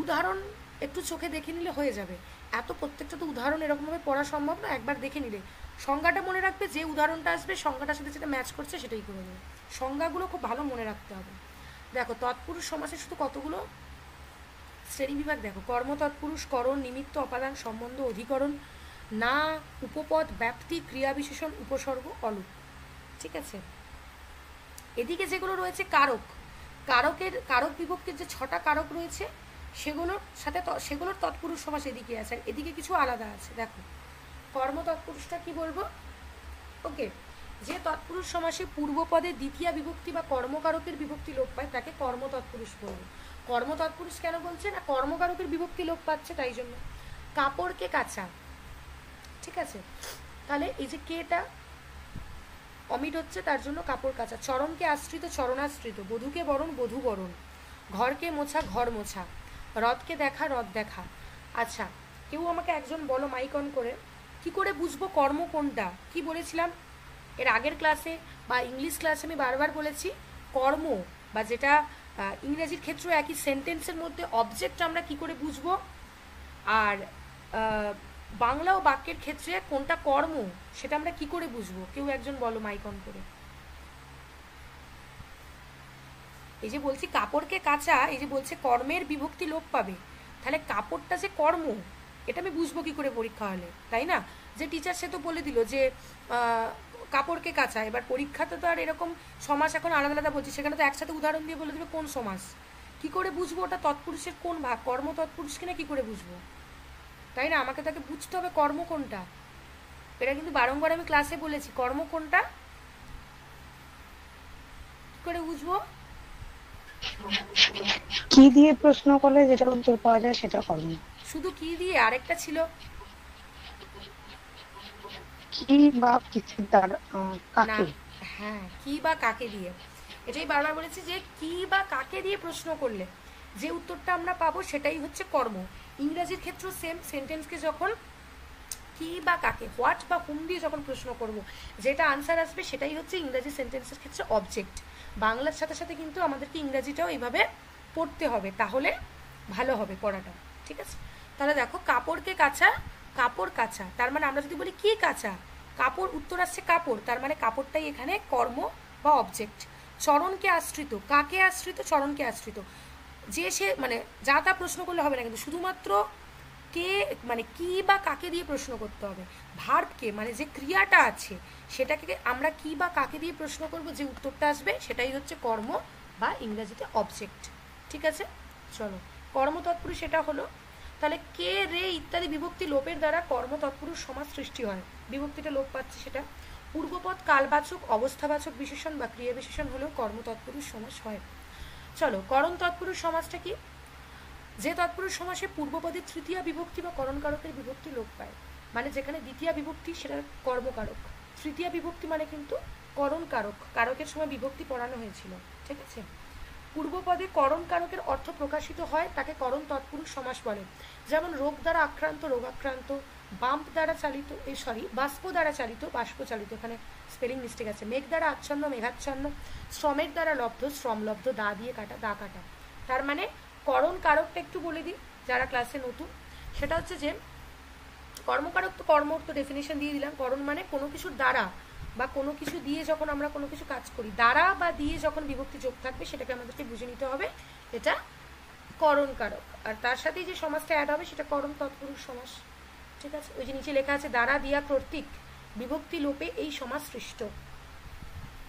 উদাহরণ একটু চোখে দেখে নিলে হয়ে যাবে। এত প্রত্যেকটা তো উদাহরণ এরকমভাবে পড়া সম্ভব না, একবার দেখে নিলে সংজ্ঞাটা মনে রাখবে, যে উদাহরণটা আসবে সংজ্ঞাটার সাথে যেটা ম্যাচ করছে সেটাই করে দেবে। সংজ্ঞাগুলো খুব ভালো মনে রাখতে হবে। দেখো তৎপুরুষ সমাসে শুধু কতগুলো শ্রেণীবিভাগ দেখো, কর্ম তৎপুরুষ, করণ, নিমিত্ত, অপাদান, সম্বন্ধ, অধিকরণ, না, উপপদ, ব্যাপ্তি, ক্রিয়া বিশেষণ, উপসর্গ, অলুপ। ঠিক আছে, এদিকে যেগুলো রয়েছে কারক, কারক বিভক্তির যে 6টা কারক রয়েছে সেগুলোর সাথে সেগুলোর তৎপুরুষ সমাস এদিকে আছে, আর এদিকে কিছু আলাদা আছে। দেখো কর্ম তৎপুরুষটা কি বলবো, ওকে, যে তৎপুরুষ সমাসে পূর্বপদে দ্বিতীয় বিভক্তি বা কর্মকারকের বিভক্তি লোপ পায় তাকে কর্ম তৎপুরুষ বলবো। কর্ম তৎপুরুষ কেন বলছে না, কর্মকারকের বিভক্তি লোপ পাচ্ছে তাই জন্য। কাপড়কে কাচা, ঠিক আছে, তাহলে এই যে কেটা অমিট হচ্ছে তার জন্য কাপড় কাচা। চরণকে আশ্রিত, চরণাশ্রিত। বধূকে বরণ, বধূ বরণ। ঘরকে মোছা, ঘর মোছা। রথকে দেখা, রথ দেখা। আচ্ছা, কেউ আমাকে একজন বলো মাইক অন করে, কি করে বুঝবো কর্ম কোনটা? কি বলেছিলাম এর আগের ক্লাসে বা ইংলিশ ক্লাসে আমি বারবার বলেছি, কর্ম বা যেটা ইংরেজির ক্ষেত্রে একই সেন্টেন্সের মধ্যে অবজেক্ট আমরা কি করে বুঝবো, আর বাংলা ও বাক্যের ক্ষেত্রে কোনটা কর্ম সেটা আমরা কি করে বুঝবো? কেউ একজন বলো মাইক অন করে। এই যে বলছি কাপড়কে কাচা, এই যে বলছে কর্মের বিভক্তি লোপ পাবে, তাহলে কাপড়টা যে কর্ম এটা আমি বুঝবো কি করে পরীক্ষা হলে, তাই না? যে টিচার সে তো বলে দিল যে কাপড়কে কাচা, এবার পরীক্ষাতে তো আর এরকম সমাস এখন আলাদা আলাদা বলছি, সেখানে তো একসাথে উদাহরণ দিয়ে বলে দেবে কোন সমাস, কি করে বুঝবো ওটা তৎপুরুষের কোন ভাগ, কর্ম তৎপুরুষ কিনা কি করে বুঝবো, তাই না? আমাকে তাকে বুঝতে হবে কর্ম কোনটা। এটা কিন্তু বারংবার আমি ক্লাসে বলেছি, কর্ম কোনটা কি করে বুঝবো? কি দিয়ে প্রশ্ন করলে যেটা উত্তর পাওয়া যায় সেটা কর্ম। শুধু কি দিয়ে, আরেকটা ছিল কি বা কিছু তার কাকে। হ্যাঁ, কি বা কাকে দিয়ে, এটাই বারবার বলেছি যে কি বা কাকে দিয়ে প্রশ্ন করলে যে উত্তরটা আমরা পাবো সেটাই হচ্ছে কর্ম। ইংরেজির ক্ষেত্রেও সেম, সেন্টেন্সকে যখন কি বা কাকে, হোয়াট বা হুম দিয়ে যখন প্রশ্ন করব যেটা আনসার আসবে সেটাই হচ্ছে ইংরেজি সেন্টেন্সের ক্ষেত্রে অবজেক্ট। বাংলার সাথে সাথে কিন্তু আমাদেরকে ইংরেজিটাও এইভাবে পড়তে হবে, তাহলে ভালো হবে পড়াটা। ঠিক আছে, তাহলে দেখো কাপড়কে কাচা, কাপড় কাচা, তার মানে আমরা যদি বলি কি কাচা, কাপড়, উত্তর আসছে কাপড়, তার মানে কাপড়টাই এখানে কর্ম বা অবজেক্ট। চরণকে আশ্রিত, কাকে আশ্রিত? চরণকে আশ্রিত। যে সে মানে যা তা প্রশ্ন করলে হবে না, কিন্তু শুধুমাত্র কে মানে কি বা কাকে দিয়ে প্রশ্ন করতে হবে। ভার্বকে মানে যে ক্রিয়াটা আছে সেটাকে আমরা কি বা কাকে দিয়ে প্রশ্ন করব, যে উত্তরটা আসবে সেটাই হচ্ছে কর্ম বা ইংরেজিতে অবজেক্ট। ঠিক আছে, চলো কর্ম তৎপুরুষ সেটা হলো। তাহলে কে রে ইত্যাদি বিভক্তি লোপের দ্বারা কর্ম তৎপুরুষ সমাস সৃষ্টি হয়। বিভক্তিটা লোপ পাচ্ছে, সেটা পূর্বপদ কালবাচক অবস্থাবাচক বিশেষণ বা ক্রিয়া বিশেষণ হলেও কর্ম তৎপুরুষ সমাস হয়। চলো, করণ তৎপুরুষ সমাসটা কি? যে তৎপুরুষ সমাসে পূর্বপদের তৃতীয় বিভক্তি বা করণকারকের বিভক্তি লোপ পায়, মানে যেখানে দ্বিতীয় বিভক্তি সেটা কর্মকারক, তৃতীয় বিভক্তি মানে কিন্তু করণ কারক, কারকের সময় বিভক্তি পড়ানো হয়েছিল, ঠিক আছে। পূর্বপদে করণ কারকের অর্থ প্রকাশিত হয়, তাকে করণ তৎপুরুষ সমাস বলে। যেমন রোগ দ্বারা আক্রান্ত রোগাক্রান্ত, বাম্প দ্বারা চালিত বাষ্প দ্বারা চালিত বাষ্প চালিত, এখানে স্পেলিং মিস্টেক আছে। মেঘ দ্বারা আচ্ছন্ন মেঘাচ্ছন্ন, শ্রমের দ্বারা লব্ধ শ্রমলব্ধ, দা দিয়ে কাটা দা কাটা। তার মানে করণ কারকটা একটু বলে দিই যারা ক্লাসে নতুন, সেটা হচ্ছে যে কর্মকারক তো কর্ম তো ডেফিনেশন দিয়ে দিলাম। করণ মানে কোনো কিছুর দ্বারা বা কোনো কিছু দিয়ে যখন আমরা কোনো কিছু কাজ করি, দ্বারা বা দিয়ে যখন বিভক্তি যোগ থাকবে সেটাকে আমাদেরকে বুঝে নিতে হবে, এটা করণ কারক। আর তার সাথেই যে সমাসটা অ্যাড হবে সেটা করণ তৎপুরুষ সমাস, ঠিক আছে। ওই যে নিচে লেখা আছে দ্বারা দিয়া কর্তৃক বিভক্তি লোপে এই সমাস সৃষ্ট।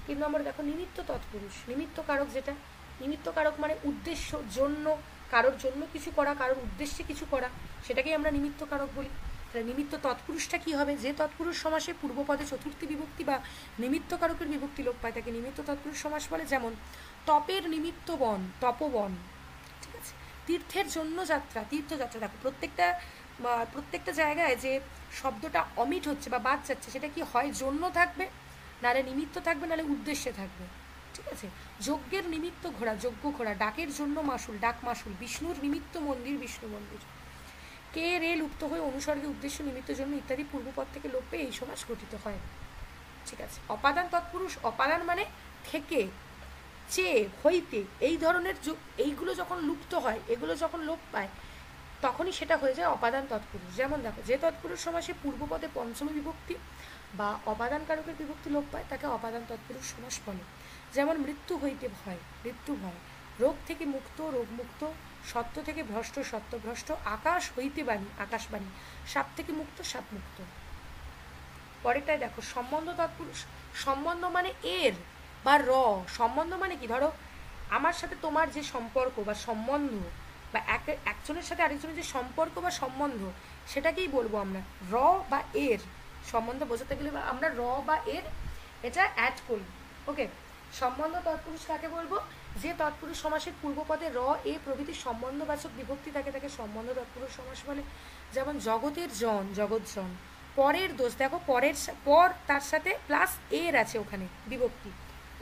3 নম্বর দেখো নিমিত্ত তৎপুরুষ, নিমিত্ত কারক, যেটা নিমিত্ত কারক মানে উদ্দেশ্য, জন্য, কারোর জন্য কিছু করা, কারোর উদ্দেশ্যে কিছু করা, সেটাকেই আমরা নিমিত্ত কারক বলি। তাহলে নিমিত্ত তৎপুরুষটা কি হবে? যে তৎপুরুষ সমাসে পূর্বপদে চতুর্থী বিভক্তি বা নিমিত্ত কারকের বিভক্তি লোপ পায় তাকে নিমিত্ত তৎপুরুষ সমাস বলে। যেমন তপের নিমিত্ত বন, তপবন, ঠিক আছে। তীর্থের জন্য যাত্রা, তীর্থযাত্রা। দেখো প্রত্যেকটা জায়গায় যে শব্দটা অমিট হচ্ছে বা বাদ যাচ্ছে সেটা কি হয় জন্য থাকবে, নালে নিমিত্ত থাকবে, নালে উদ্দেশ্যে থাকবে, ঠিক আছে। যজ্ঞের নিমিত্ত ঘোড়া, যজ্ঞ ঘোড়া। ডাকের জন্য মাসুল, ডাক মাসুল। বিষ্ণুর নিমিত্ত মন্দির, বিষ্ণু মন্দির। কে রে লুপ্ত হয়ে অনুসর্গে উদ্দেশ্য নিমিত্ত জন্য ইত্যাদি পূর্বপদ থেকে লোপ পেয়ে এই সমাস গঠিত হয়, ঠিক আছে। অপাদান তৎপুরুষ, অপাদান মানে থেকে, চেয়ে, হইতে, এই ধরনের এইগুলো যখন লুপ্ত হয়, এগুলো যখন লোপ পায় তখনই সেটা হয়ে যায় অপাদান তৎপুরুষ। যেমন দেখো যে তৎপুরুষ সমাসে পূর্বপদে পঞ্চমী বিভক্তি বা অপাদান কারকের বিভক্তি লোপ পায় তাকে অপাদান তৎপুরুষ সমাস বলে। যেমন মৃত্যু হইতে ভয়, মৃত্যু ভয়। রোগ থেকে মুক্ত, রোগমুক্ত। সত্য থেকে ভ্রষ্ট, সত্যভ্রষ্ট। আকাশ হইতে বাণী, আকাশবাণী। সাপ থেকে মুক্ত, সাপ মুক্ত। পরেরটাই দেখো সম্বন্ধ তৎপুরুষ। সম্বন্ধ মানে এর বা সম্বন্ধ মানে কি? ধরো আমার সাথে তোমার যে সম্পর্ক বা সম্বন্ধ, বা একজনের সাথে আরেকজনের যে সম্পর্ক বা সম্বন্ধ, সেটাকেই বলবো আমরা বা এর। সম্বন্ধ বোঝাতে গেলে আমরা বা এর এটা অ্যাড করি, ওকে। সম্বন্ধ তৎপুরুষ কাকে বলবো? যে তৎপুরুষ সমাসের পূর্বপদে এ প্রভৃতি সম্বন্ধবাচক বিভক্তি থাকে তাকে সম্বন্ধ তৎপুরুষ সমাস বলে। যেমন জগতের জন, জগৎজন। পরের দোষ, দেখো পর তার সাথে প্লাস এর আছে ওখানে বিভক্তি।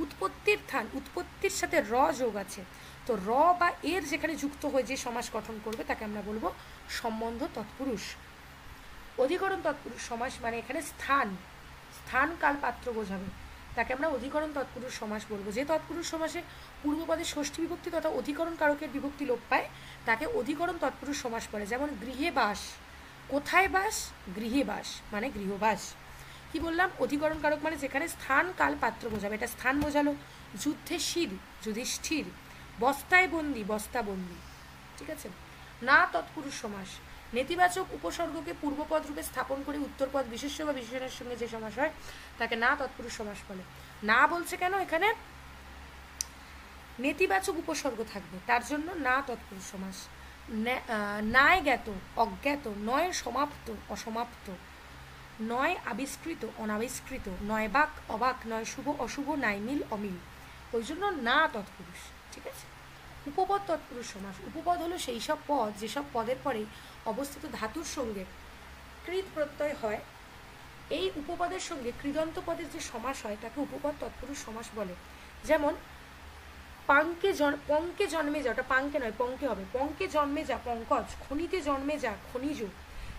উৎপত্তির স্থান, উৎপত্তির সাথে যোগ আছে, তো বা এর যেখানে যুক্ত হয়ে যে সমাস গঠন করবে তাকে আমরা বলবো সম্বন্ধ তৎপুরুষ। অধিকরণ তৎপুরুষ সমাস মানে এখানে স্থান কাল পাত্র বোঝাবে, তাকে আমরা অধিকরণ তৎপুরুষ সমাস বলবো। যে তৎপুরুষ সমাসে পূর্বপদে ষষ্ঠী বিভক্তি তথা অধিকরণ কারকের বিভক্তি লোপ পায় তাকে অধিকরণ তৎপুরুষ সমাস বলে। যেমন গৃহে বাস, কোথায় বাস? গৃহে বাস মানে গৃহবাস। কি বললাম? অধিকরণ কারক মানে যেখানে স্থান কাল পাত্র বোঝাবে, এটা স্থান বোঝালো। যুদ্ধে শির, যুধিষ্ঠির। বস্তায় বন্দি, বস্তা বন্দি, ঠিক আছে। না তৎপুরুষ সমাস নেতিবাচক উপসর্গকে পূর্বপদ রূপে স্থাপন করে উত্তরপদ বিশেষ্য বা বিশেষণের সঙ্গে যে সমাস হয় তাকে না তৎপুরুষ সমাস বলে। না বলছে কেন? এখানে নেতিবাচক উপসর্গ থাকবে তার জন্য না তৎপুরুষ সমাস। নায় জ্ঞাত, অজ্ঞাত। নয় সমাপ্ত, অসমাপ্ত। নয় আবিষ্কৃত, অনাবিষ্কৃত। নয় বাক, অবাক। নয় শুভ, অশুভ। নাই মিল, অমিল। ওই জন্য না তৎপুরুষ, ঠিক আছে। উপপদ তৎপুরুষ সমাস। উপপদ হলো সেই সব পদ যেসব পদের পরে অবস্থিত ধাতুর সঙ্গে কৃত প্রত্যয় হয়। এই উপপদের সঙ্গে কৃদন্ত পদের যে সমাস হয় তাকে উপপদ তৎপুরুষ সমাস বলে। যেমন পঙ্কে জন্মে যা, ওটা পাঙ্কে নয় পঙ্কে হবে। পঙ্কে জন্মে যা, পঙ্কজ। খনিতে জন্মে যা, খনিজ।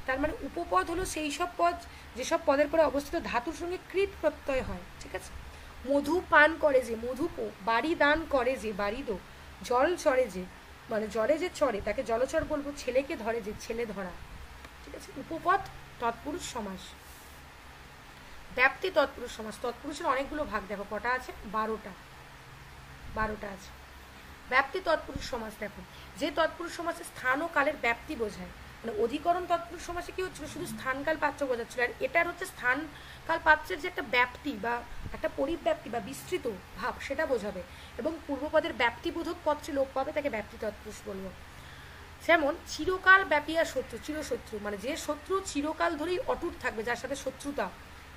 তার মানে উপপদ হলো সেই সব পদ যেসব পদের পরে অবস্থিত ধাতুর সঙ্গে কৃত প্রত্যয় হয়, ঠিক আছে। মধু পান করে যে, মধুপো। বাড়ি দান করে যে, বাড়িদো। জল চড়ে যে, মানে জলে যে চড়ে তাকে জলচর বলবো। ছেলেকে ধরে যে, ছেলে ধরা, ঠিক আছে। উপপদ তৎপুরুষ সমাস। ব্যাপ্তি তৎপুরুষ সমাস। তৎপুরুষের অনেকগুলো ভাগ, দেখো কটা আছে? 12টা আছে। ব্যাপ্তি তৎপুরুষ সমাস দেখো যে তৎপুরুষ সমাসে স্থান ও কালের ব্যাপ্তি বোঝায়। মানে অধিকরণ তৎপুরুষ সমাসে কি হচ্ছিল? শুধু স্থান কাল পাত্র বোঝাচ্ছিল, আর এটার হচ্ছে স্থান কাল পাত্রের যে একটা ব্যাপ্তি বা একটা পরিব্যাপ্তি বা বিস্তৃত ভাব সেটা বোঝাবে। এবং পূর্বপদের ব্যাপ্তিবোধক পদটি লোপ পাবে তাকে ব্যাপ্তি তৎপুরুষ বলবো। যেমন চিরকাল ব্যাপিয়া শত্রু, চিরশত্রু মানে যে শত্রু চিরকাল ধরেই অটুট থাকবে, যার সাথে শত্রুতা,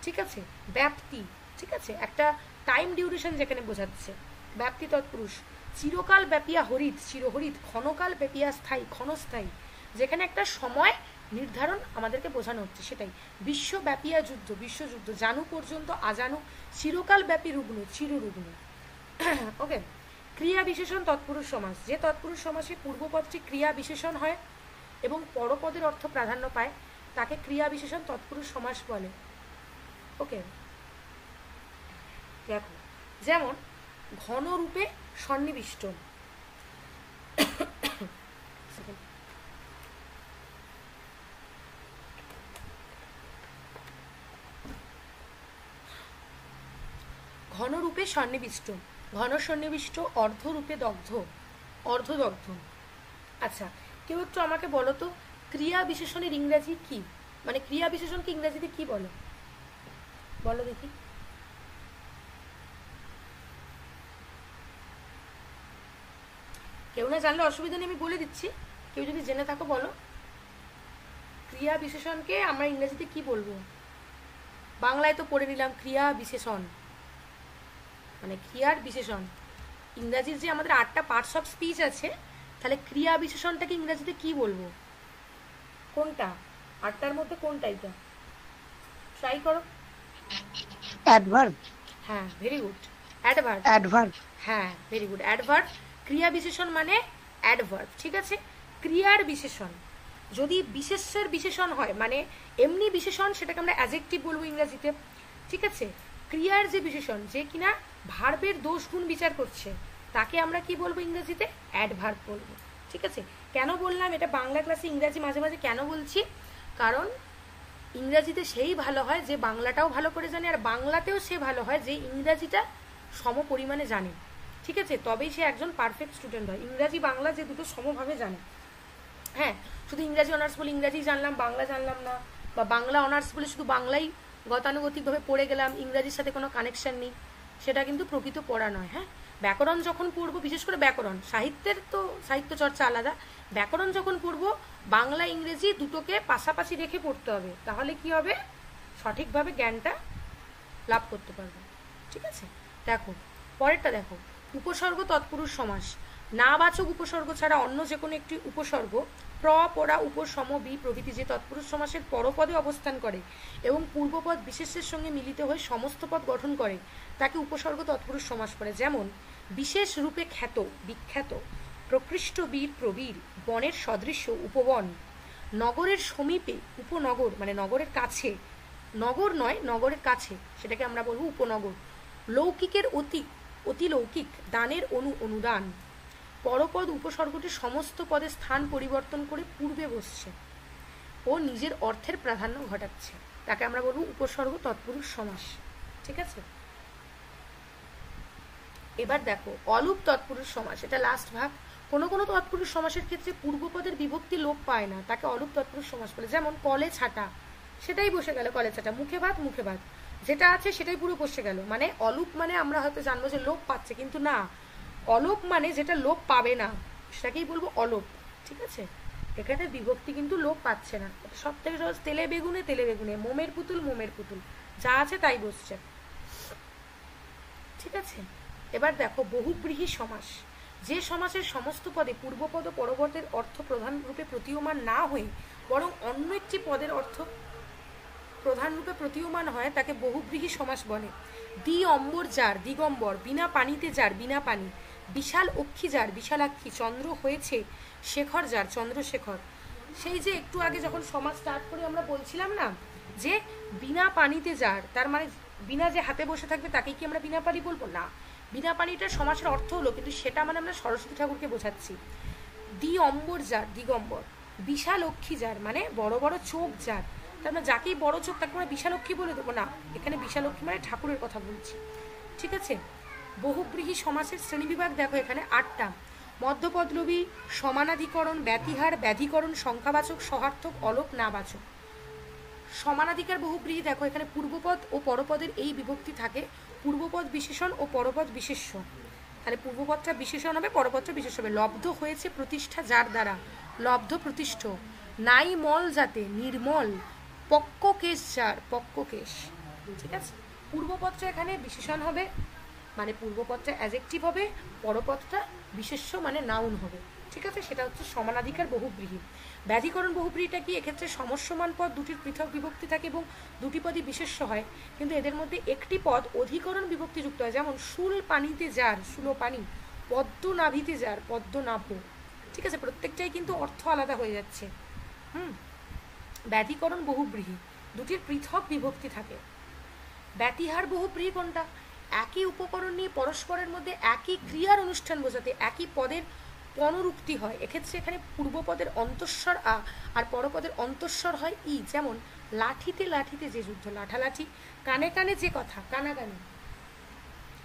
ঠিক আছে। ব্যাপ্তি, ঠিক আছে, একটা টাইম ডিউরেশন যেখানে বোঝাচ্ছে, ব্যাপ্তি তৎপুরুষ। চিরকাল ব্যাপিয়া হরিত, চিরহরিত। ক্ষণকাল ব্যাপিয়া স্থায়ী, ক্ষণস্থায়ী, যেখানে একটা সময় নির্ধারণ আমাদেরকে বোঝানো হচ্ছে, সেটাই। বিশ্বব্যাপিয়া যুদ্ধ, বিশ্বযুদ্ধ। জানু পর্যন্ত আজানু। চিরকাল ব্যাপী রুগ্ন, চিররুগ্ন। ওকে। ক্রিয়া বিশেষণ তৎপুরুষ সমাস, যে তৎপুরুষ সমাসে পূর্বপদটি ক্রিয়া বিশেষণ হয় এবং পরপদের অর্থ প্রাধান্য পায় তাকে ক্রিয়া বিশেষণ তৎপুরুষ সমাস বলে। ওকে, দেখো যেমন ঘনরূপে সন্নিবিষ্ট, ঘনরূপে সন্নিবিষ্ট, ঘন সন্নিবিষ্ট, অর্ধরূপে দগ্ধ, অর্ধদগ্ধ। আচ্ছা, কেউ একটু আমাকে বলো তো ক্রিয়া বিশেষণের ইংরেজি কি, মানে ক্রিয়া বিশেষণকে ইংরেজিতে কি বলে, বলো দেখি। কেউ না জানলে অসুবিধা নেই, আমি বলে দিচ্ছি, কেউ যদি জেনে থাকো বলো। ক্রিয়া বিশেষণকে আমরা ইংরেজিতে কি বলবো? বাংলায় তো পড়ে নিলাম ক্রিয়া বিশেষণ, মানে ক্রিয়ার বিশেষণ। ইংরাজির যে আমাদের 8টা পার্টস অফ স্পিচ আছে, তাহলে ক্রিয়া বিশেষণটাকে ইংরেজিতে কি বলবো? কোনটা 8টার মধ্যে কোনটা? এটা ট্রাই করো। অ্যাডভার্ব। হ্যাঁ, ভেরি গুড, অ্যাডভার্ব। অ্যাডভার্ব, হ্যাঁ, ভেরি গুড, অ্যাডভার্ব। ক্রিয়া বিশেষণ মানে অ্যাডভার্ব, ঠিক আছে। ক্রিয়ার বিশেষণ যদি বিশেষ্যের বিশেষণ হয়, মানে এমনি বিশেষণ, সেটাকে আমরা অ্যাডজেক্টিভ বলবো ইংরেজিতে, ঠিক আছে। ক্রিয়ার যে বিশেষণ, যে কিনা ভার্বের দোষ গুণ বিচার করছে, তাকে আমরা কি বলবো ইংরেজিতে? অ্যাডভার্ব বলবো, ঠিক আছে। কেন বললাম এটা বাংলা ক্লাসে ইংরাজি মাঝে মাঝে কেন বলছি? কারণ ইংরাজিতে সেই ভালো হয় যে বাংলাটাও ভালো করে জানে, আর বাংলাতেও সে ভালো হয় যে ইংরাজিটা সম পরিমাণে জানে, ঠিক আছে। তবেই সে একজন পারফেক্ট স্টুডেন্ট হয়। ইংরাজি বাংলা যে দুটো সমভাবে জানে। হ্যাঁ, শুধু ইংরাজি অনার্স বলে ইংরাজি জানলাম, বাংলা জানলাম না, বা বাংলা অনার্স বলে শুধু বাংলাই গতানুগতিকভাবে পড়ে গেলাম, ইংরাজির সাথে কোনো কানেকশন নেই, সেটা কিন্তু প্রকৃত পড়া নয়। হ্যাঁ, ব্যাকরণ যখন পড়বো, বিশেষ করে ব্যাকরণ, সাহিত্যের তো সাহিত্য চর্চা আলাদা, ব্যাকরণ যখন পড়বো বাংলা ইংরেজি দুটোকে পাশাপাশি রেখে পড়তে হবে, তাহলে কি হবে? সঠিকভাবে জ্ঞানটা লাভ করতে পারবে, ঠিক আছে। দেখো পরেরটা, দেখো উপসর্গ তৎপুরুষ সমাস। নাবাচক উপসর্গ ছাড়া অন্য যে কোনো একটি উপসর্গ প্র, পরা, উপসম, বি প্রভৃতি যে তৎপুরুষ সমাসের পরপদে অবস্থান করে এবং পূর্বপদ বিশেষের সঙ্গে মিলিত হয়ে সমস্ত পদ গঠন করে তাকে উপসর্গ তৎপুরুষ সমাস বলে। যেমন বিশেষ রূপে খ্যাত, বিখ্যাত, প্রকৃষ্ট বীর, প্রবীর, বনের সদৃশ্য, উপবন, নগরের সমীপে, উপনগর মানে নগরের কাছে, নগর নয় নগরের কাছে, সেটাকে আমরা বলবো উপনগর। লৌকিকের অতি, অতিলৌকিক, দানের অনুদান। পরপদ উপসর্গটি সমস্ত পদে স্থান পরিবর্তন করে পূর্বে বসছে ও নিজের অর্থের প্রাধান্য ঘটাচ্ছে, তাকে আমরা বলবো উপসর্গ তৎপুরুষ সমাস, ঠিক আছে। এবার দেখো অলুপ তৎপুরুষ সমাস, এটা লাস্ট ভাগ। কোনো কোনো তৎপুরুষ সমাসের ক্ষেত্রে পূর্বপদের বিভক্তি লোপ পায় না, তাকে অলুপ তৎপুরুষ সমাস বলে। যেমন কলে ছাটা, সেটাই বসে গেল কলে ছাটা, মুখে ভাত, মুখে ভাত, যেটা আছে সেটাই পুরো বসে গেল। মানে অলুপ মানে আমরা হয়তো জানবো যে লোপ পাচ্ছে, কিন্তু না, অলোপ মানে যেটা লোপ পাবে না সেটাকেই বলবো অলোপ, ঠিক আছে। এখানে বিভক্তি কিন্তু লোপ পাচ্ছে না। সব থেকে সহজ, তেলে বেগুনে, তেলে বেগুনে, মোমের পুতুল, মোমের পুতুল, যা আছে তাই বসছে, ঠিক আছে। এবার দেখো বহুব্রীহি সমাস, যে সমাসের সমস্ত পদে পূর্বপদ ও পরবর্তের অর্থ প্রধান রূপে প্রতীয়মান না হয়ে বরং অন্য একটি পদের অর্থ প্রধান রূপে প্রতীয়মান হয় তাকে বহুব্রীহি সমাস বলে। দ্বি অম্বর যার, দিগম্বর, বিনা পানিতে যার, বিনা পানি, বিশাল অক্ষী যার, বিশালাক্ষী, চন্দ্র হয়েছে শেখর যার, চন্দ্রশেখর। সেই যে একটু আগে যখন সমাজ স্টার্ট করে আমরা বলছিলাম না যে বিনা পানিতে যার, তার মানে বিনা যে হাতে বসে থাকবে তাকে কি আমরা বিনা পানি বলবো? না, বিনা পানিটা সমাসের অর্থ হলো, কিন্তু সেটা মানে আমরা সরস্বতী ঠাকুরকে বোঝাচ্ছি। দ্বি অম্বর যার, দিগম্বর, বিশাল অক্ষী যার মানে বড় বড় চোখ যার, তার মানে যাকেই বড় চোখ তাকে আমরা বিশালক্ষী বলে দেবো না, এখানে বিশালক্ষী মানে ঠাকুরের কথা বলছি, ঠিক আছে। বহুব্রীহি সমাসের শ্রেণীবিভাগ দেখো এখানে 8টা। মধ্যপদলবী, সমানাধিকরণ, ব্যতিহার, ব্যাধিকরণ, সংখ্যাবাচক, সহার্থক, অলোপ, নাবাচক। সমানাধিকার বহুব্রীহি দেখো এখানে পূর্বপদ ও পরপদের এই বিভক্তি থাকে, পূর্বপদ বিশেষণ ও পরপদ বিশেষ্য। তাহলে পূর্বপদটা বিশেষণ হবে, পরপদটা বিশেষ হবে। লব্ধ হয়েছে প্রতিষ্ঠা যার দ্বারা, লব্ধ প্রতিষ্ঠ, নাই মল যাতে নির্মল, পক্ককেশ যার পক্ককেশ। ঠিক আছে, পূর্বপদটা এখানে বিশেষণ হবে, মানে পূর্বপদটা অ্যাডজেক্টিভ হবে, পরপদটা বিশেষ্য মানে নাউন হবে। ঠিক আছে, সেটা হচ্ছে সমানাধিকার বহুব্রীহি। ব্যাধিকরণ বহুব্রীহিটা কি, এক্ষেত্রে সমস্যমান পদ দুটির পৃথক বিভক্তি থাকে এবং দুটি পদই বিশেষ্য হয়, কিন্তু এদের মধ্যে একটি পদ অধিকরণ বিভক্তিযুক্ত হয়, যেমন শুল পানিতে যার শুল পানি, পদ্ম নাভিতে যার পদ্ম নাভ। ঠিক আছে, প্রত্যেকটাই কিন্তু অর্থ আলাদা হয়ে যাচ্ছে। ব্যাধিকরণ বহুব্রীহি, দুটির পৃথক বিভক্তি থাকে। ব্যতিহার বহুব্রীহি কোনটা, একই উপকরণ নিয়ে পরস্পরের মধ্যে একই ক্রিয়ার অনুষ্ঠান বোঝাতে একই পদের পনরুক্তি হয়। এক্ষেত্রে এখানে পূর্বপদের অন্তঃস্বর আ আর পরপদের অন্তঃস্বর হয় ই, যেমন লাঠিতে লাঠিতে যে যুদ্ধ, লাঠালাঠি, কানে কানে যে কথা, কানাকানি।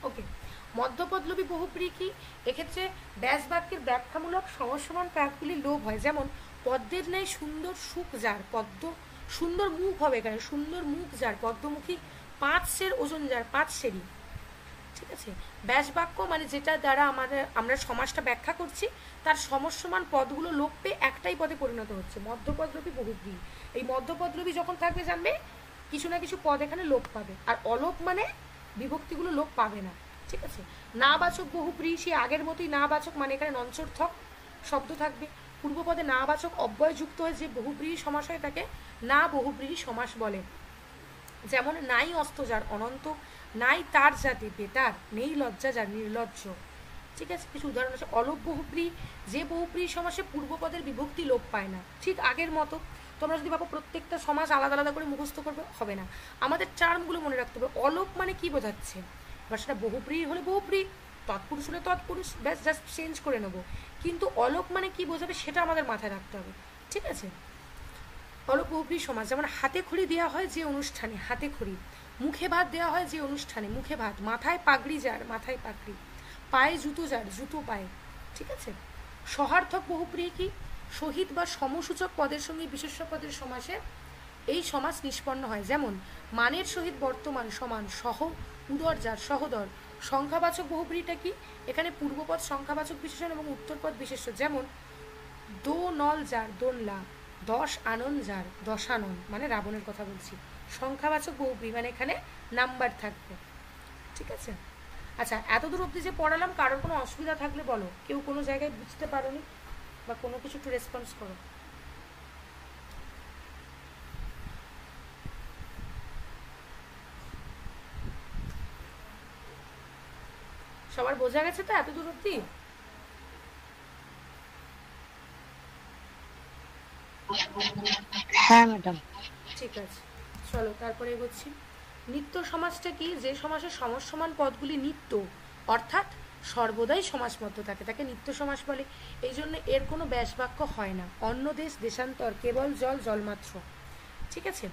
ওকে, মধ্যপদলোভী বহুব্রীহি কি, এক্ষেত্রে ব্যাস বাক্যের ব্যাখ্যামূলক সমস্যমান প্রাকগুলি লোভ হয়, যেমন পদ্মের ন্যায় সুন্দর সুখ যার, পদ্ম সুন্দর মুখ হবে এখানে, সুন্দর মুখ যার পদ্মমুখী, 5 সের ওজন যার 5 সেরই। ঠিক আছে, ব্যাস বাক্য মানে যেটা দ্বারা আমরা সমাসটা ব্যাখ্যা করছি তার সমস্যমান পদগুলো লোপ পেয়ে একটাই পদে পরিণত হচ্ছে, মধ্যপদলোভী বহুব্রীহি। এই মধ্যপদলোভী যখন থাকবে জানবে কিছু না কিছু পদ এখানে লোপ পাবে, আর অলোপ মানে বিভক্তিগুলো লোপ পাবে না। ঠিক আছে, না বাচক বহুব্রীহি সে আগের মতোই, না বাচক মানে এখানে নঞ্চর্থক শব্দ থাকবে, পূর্বপদে না বাচক অব্যয় যুক্ত হয়ে যে বহুব্রীহি সমাস হয় তাকে না বহুব্রীহি সমাস বলে, যেমন নাই অস্ত যার অনন্ত, নাই তার জাতি বেতার, নেই লজ্জা যার নির্লজ্জ। ঠিক আছে, কিছু উদাহরণ আছে। অলোপ বহুব্রীহি, যে বহুব্রীহি সমাসে পূর্বপদের বিভক্তি লোপ পায় না, ঠিক আগের মতো। তোমরা যদি ভাবো প্রত্যেকটা সমাস আলাদা আলাদা করে মুখস্থ করবে, হবে না, আমাদের টার্মগুলো মনে রাখতে হবে। অলোপ মানে কি বোঝাচ্ছে, এবার সেটা বহুব্রীহি হলে বহুব্রীহি, তৎপুরুষ হলে তৎপুরুষ, ব্যাস জাস্ট চেঞ্জ করে নেবো, কিন্তু অলোপ মানে কি বোঝাবে সেটা আমাদের মাথায় রাখতে হবে। ঠিক আছে, অলোপ বহুব্রীহি সমাস, যেমন হাতে খড়ি দেওয়া হয় যে অনুষ্ঠানে, হাতে খড়ি, মুখে ভাত দেওয়া হয় যে অনুষ্ঠানে, মুখে ভাত, মাথায় পাগড়ি যার, মাথায় পাগড়ি, পায়ে জুতো যার, জুতো পায়ে। ঠিক আছে, সহার্থক বহুব্রীহি কি, সহিত বা সমসূচক পদের সঙ্গে বিশেষ্য পদের সমাসে এই সমাস নিষ্পন্ন হয়, যেমন মানের সহিত বর্তমান সমান, সহ উদর যার, সহদর। সংখ্যাবাচক বহুব্রীহিটা কি, এখানে পূর্বপদ সংখ্যাবাচক বিশেষণ এবং উত্তরপদ বিশেষ্য, যেমন দো নল যার, দোনলা, 10 আনন যার, দশানন, মানে রাবণের কথা বলছি। সংখ্যাবাচক বহুব্রীহি মানে এখানে নাম্বার থাকবে। ঠিক আছে, আচ্ছা, এতদূর অবধি যে পড়ালাম কারোর কোনো অসুবিধা থাকলে বলো, কেউ কোনো জায়গায় বুঝতে পারোনি বা কোনো কিছু একটু রেসপন্স করো। সবার বোঝা গেছে তো এতদূর অবধি? হ্যাঁ ম্যাডাম। ঠিক আছে, চলো তারপরে এগোচ্ছি। নিত্য সমাসটা কি, যে সমাসের সমস্যমান পদগুলি নিত্য অর্থাৎ সর্বদাই সমাসমদ্ধ থাকে তাকে নিত্য সমাস বলে। এই জন্য এর কোনো ব্যাস বাক্য হয় না, অন্য দেশ দেশান্তর, কেবল জল জলমাত্র। ঠিক আছে,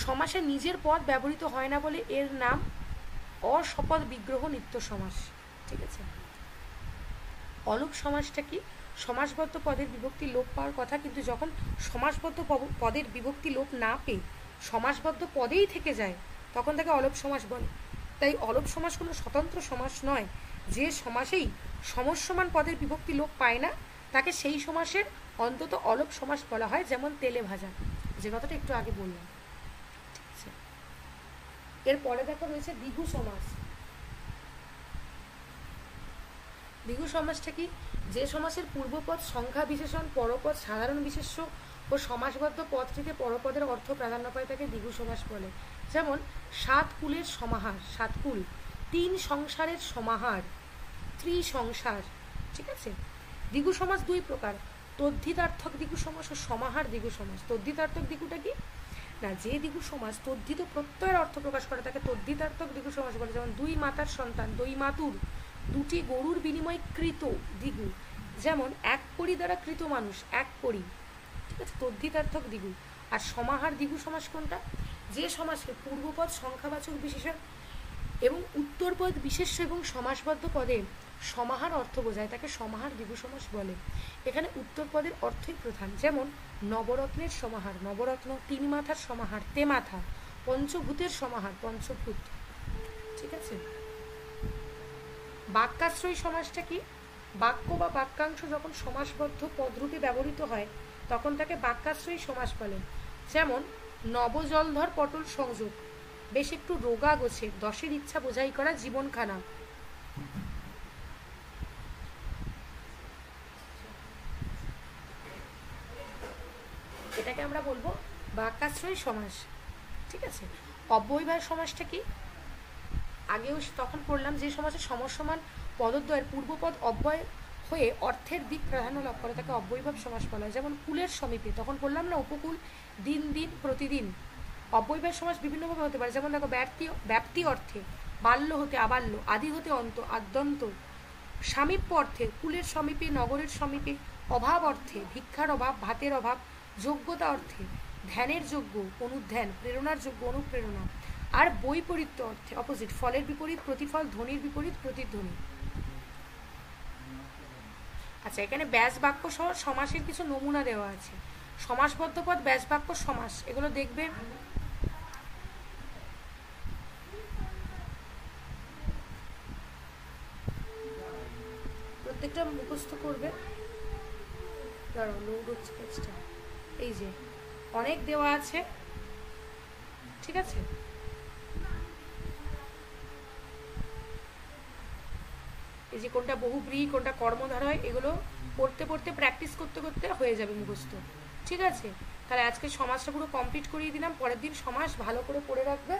সমাসে নিজের পদ ব্যবহৃত হয় না বলে এর নাম অসপদ বিগ্রহ নিত্য সমাস। ঠিক আছে, অলোপ সমাসটা কি, সমাসবদ্ধ পদের বিভক্তি লোপ পাওয়ার কথা, কিন্তু যখন সমাসবদ্ধ পদের বিভক্তি লোপ না পেয়ে সমাসবদ্ধ পদেই থেকে যায় তখন তাকে অলোপ সমাস বলে। তাই অলোপ সমাস কোনো স্বতন্ত্র সমাস নয়, যে সমাসেই সমস্যমান পদের বিভক্তি লোপ পায় না তাকে সেই সমাসের অন্তত অলোপ সমাস বলা হয়, যেমন তেলে ভাজা, যে কথাটা একটু আগে বললাম। ঠিক আছে, এরপরে দেখো রয়েছে দ্বিগু সমাস। দ্বিগু সমাসটা কি, যে সমাসের পূর্বপদ সংখ্যা বিশেষণ, পরপদ সাধারণ বিশেষ্য ও সমাসবদ্ধ পদটিতে পরপদের অর্থ প্রাধান্য পায় তাকে দ্বিগু সমাস বলে, যেমন 7 কুলের সমাহার, 7 কুল, 3 সংসারের সমাহার, ত্রিসংসার। ঠিক আছে, দ্বিগু সমাস 2 প্রকার, তদ্ধিতার্থক দ্বিগু সমাস ও সমাহার দ্বিগু সমাস। তদ্ধিতার্থক দ্বিগুটা কি না, যে দ্বিগু সমাস তদ্ধিত প্রত্যয়ের অর্থ প্রকাশ করে তাকে তদ্ধিতার্থক দ্বিগু সমাস বলে, যেমন 2 মাতার সন্তান, 2 মাতুর, 2টি গরুর বিনিময়ে কৃত দ্বিগু, যেমন 1 কড়ি দ্বারা কৃত মানুষ, 1 কড়ি। ঠিক আছে, তদ্ধিতার্থক দ্বিগু। আর সমাহার দ্বিগু সমাস কোনটা, যে সমাসে পূর্বপদ সংখ্যাবাচক বিশেষণ এবং উত্তরপদ বিশেষ্য এবং সমাসবদ্ধ পদে সমাহার অর্থ বোঝায় তাকে সমাহার দ্বিগু সমাস বলে। এখানে উত্তরপদের অর্থই প্রধান, যেমন নবরত্নের সমাহার, নবরত্ন, 3 মাথার সমাহার, তে মাথা, পঞ্চভূতের সমাহার, পঞ্চভূত। ঠিক আছে, বাক্যাশ্রয়ী সমাসটা কি, বাক্য বা বাক্যাংশ যখন সমাসবদ্ধ পদরূপে ব্যবহৃত হয় তখন তাকে বাক্যাশ্রয়ী সমাস বলে। যেমন নবজলধর পটল সংযোগ, বেশ একটু রোগা গোছে, দশের ইচ্ছা বোঝাই করা জীবনখানা। এটাকে আমরা বলবো বাক্যাশ্রয়ী সমাস। ঠিক আছে, অব্যয়ভার সমাসটা কি? আগেও তখন পড়লাম যে সমাসে সমসমান পদদ্বয়ের পূর্বপদ অব্যয় হয়ে অর্থের দিক প্রাধান্য লাভ করে তাকে অব্যয়ভাব সমাস বলা হয়। যেমন কুলের সমীপে, তখন বললাম না উপকূল, দিন দিন, প্রতিদিন। অব্যয়ভাব সমাস বিভিন্নভাবে হতে পারে। যেমন দেখো ব্যাপ্তি অর্থে, বাল্য হতে আবাল্য, আদি হতে অন্ত, আদ্যন্ত। সামীপ্য অর্থে, কুলের সমীপে, নগরের সমীপে। অভাব অর্থে, ভিক্ষার অভাব, ভাতের অভাব। যোগ্যতা অর্থে, ধ্যানের যোগ্য, অনুধ্যান, প্রেরণার যোগ্য, অনুপ্রেরণা। আর বৈপরীত্য অর্থে, অপোজিট, ফলের বিপরীত প্রতিফল, ধ্বনির বিপরীত প্রতিধ্বনি। আচ্ছা, এখানে ব্যাস বাক্য সহ সমাসের কিছু নমুনা দেওয়া আছে। সমাসবদ্ধ পদ, ব্যাস বাক্য, সমাস, এগুলো দেখবে। প্রত্যেকটা মুখস্থ করবে। দাঁড়াও, লোড হচ্ছে পেজটা। এই যে অনেক দেওয়া আছে, ঠিক আছে। এই যে কোনটা বহুব্রীহি, কোনটা কর্মধারয়, এগুলো পড়তে পড়তে প্র্যাকটিস করতে করতে হয়ে যাবে মুখস্থ। ঠিক আছে, তাহলে আজকে সমাজটা পুরো কমপ্লিট করিয়ে দিলাম। পরের দিন সমাজ ভালো করে পড়ে রাখবে।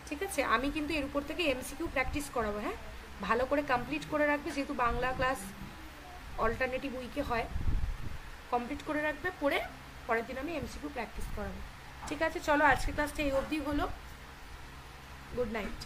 ঠিক আছে, আমি কিন্তু এর উপর থেকে এমসিকিউ প্র্যাকটিস করাবো। হ্যাঁ, ভালো করে কমপ্লিট করে রাখবে, যেহেতু বাংলা ক্লাস অল্টারনেটিভ উইকে হয়। কমপ্লিট করে রাখবে, পড়ে পরের দিন আমি এমসিকিউ প্র্যাকটিস করাবো। ঠিক আছে, চলো আজকে ক্লাসটা এই অবধি হলো। Good night.